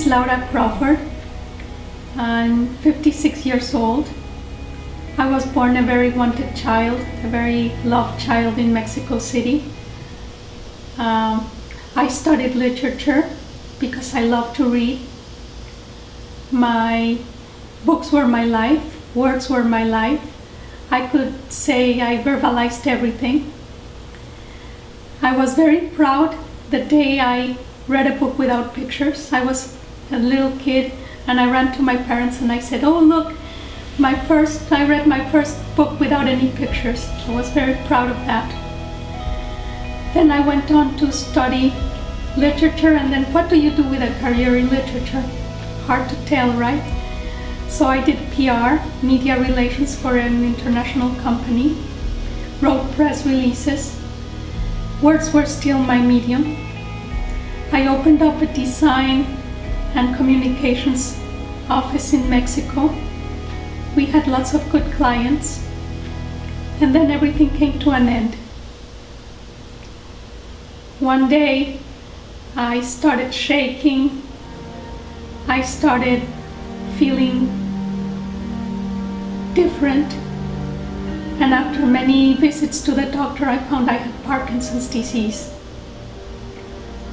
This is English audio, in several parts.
Laura Crawford. I'm 56 years old. I was born a very wanted child, a very loved child in Mexico City. I studied literature because I love to read. My books were my life, words were my life. I could say I verbalized everything. I was very proud the day I read a book without pictures. I was a little kid and I ran to my parents and I said, "Oh look, I read my first book without any pictures." I was very proud of that. Then I went on to study literature, and then what do you do with a career in literature? Hard to tell, right? So I did PR, media relations for an international company, wrote press releases. Words were still my medium. I opened up a design and communications office in Mexico. We had lots of good clients, and then everything came to an end. One day, I started shaking. I started feeling different, and after many visits to the doctor, I found I had Parkinson's disease.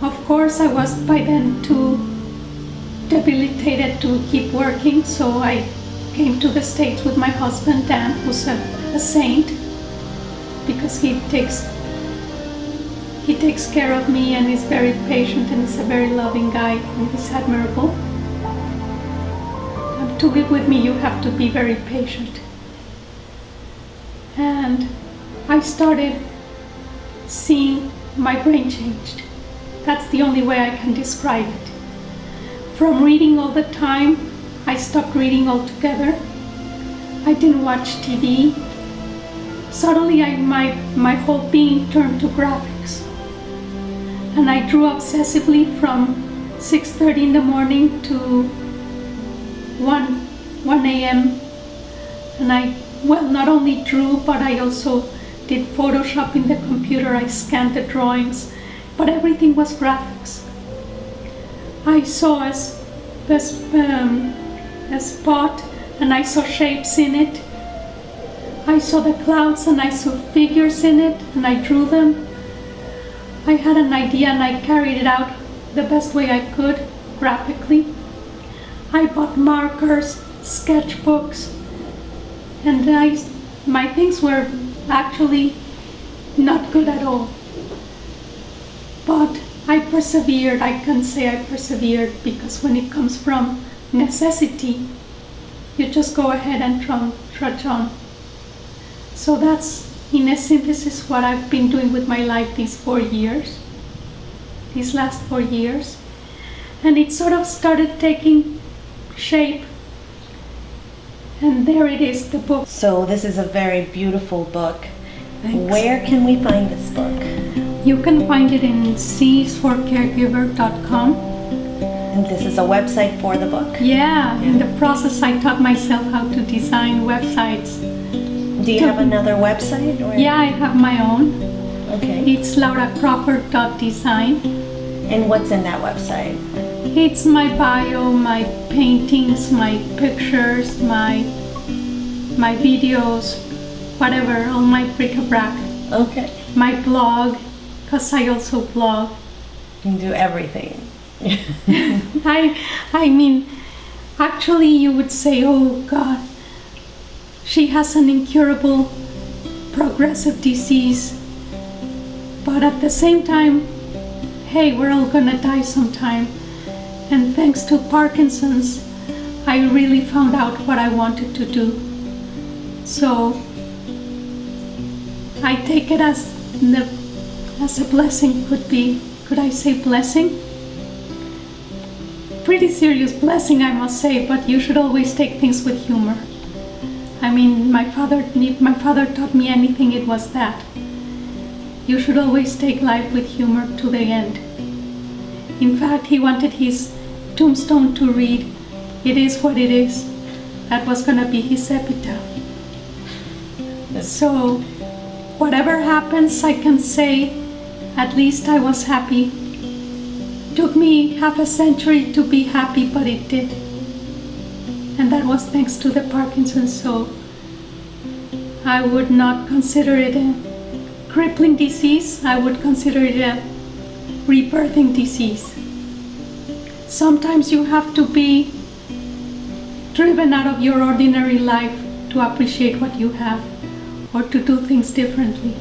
Of course, I was by then too debilitated to keep working, so I came to the States with my husband, Dan, who's a saint, because he takes care of me and is very patient and is a very loving guy and he's admirable. To live with me, you have to be very patient. And I started seeing my brain changed. That's the only way I can describe it. From reading all the time, I stopped reading altogether. I didn't watch TV. Suddenly, my whole being turned to graphics. And I drew obsessively from 6:30 in the morning to 1 a.m. And I not only drew, but I also did Photoshop in the computer. I scanned the drawings, but everything was graphics. I saw a spot and I saw shapes in it. I saw the clouds and I saw figures in it and I drew them. I had an idea and I carried it out the best way I could, graphically. I bought markers, sketchbooks, and my things were actually not good at all. But I persevered. I can say I persevered, because when it comes from necessity, you just go ahead and trudge on. So that's, in a synthesis, what I've been doing with my life these last 4 years. And it sort of started taking shape. And there it is, the book. So this is a very beautiful book. Thanks. Where can we find this book? You can find it in csforcaregiver.com. And this is a website for the book? Yeah, in the process I taught myself how to design websites. Do you have another website? Or? Yeah, I have my own. Okay. It's lauracrawford.design. And what's in that website? It's my bio, my paintings, my pictures, my videos, whatever, all my bric-a-brac. Okay. My blog, because I also blog. You can do everything. I mean, actually you would say, oh God, she has an incurable progressive disease. But at the same time, hey, we're all gonna die sometime. And thanks to Parkinson's, I really found out what I wanted to do. So I take it as a blessing. Could I say blessing? Pretty serious blessing, I must say, but you should always take things with humor. I mean, my father taught me anything, it was that. You should always take life with humor to the end. In fact, he wanted his tombstone to read, "It is what it is." That was gonna be his epitaph. So, whatever happens, I can say, at least I was happy. took me half a century to be happy, but it did. And that was thanks to the Parkinson. So I would not consider it a crippling disease. I would consider it a rebirthing disease. Sometimes you have to be driven out of your ordinary life to appreciate what you have or to do things differently.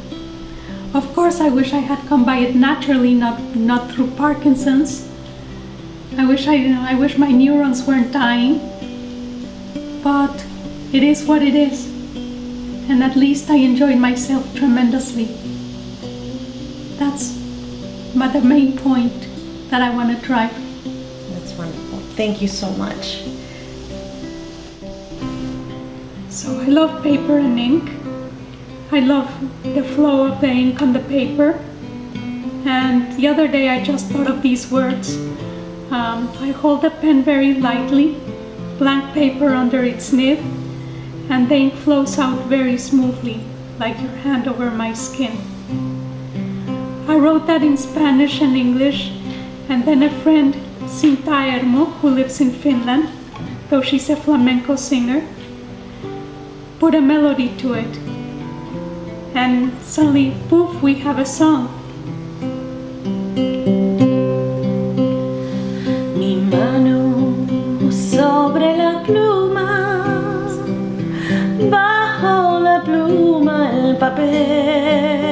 Of course, I wish I had come by it naturally, not through Parkinson's. I wish my neurons weren't dying, but it is what it is. And at least I enjoyed myself tremendously. That's the main point that I want to drive. That's wonderful. Thank you so much. So I love paper and ink. I love the flow of the ink on the paper. And the other day I just thought of these words. I hold the pen very lightly, blank paper under its nib, and the ink flows out very smoothly, like your hand over my skin. I wrote that in Spanish and English, and then a friend, Sinta Ermo, who lives in Finland, though she's a flamenco singer, put a melody to it. And suddenly, poof, we have a song. Mi mano sobre la pluma, bajo la pluma el papel.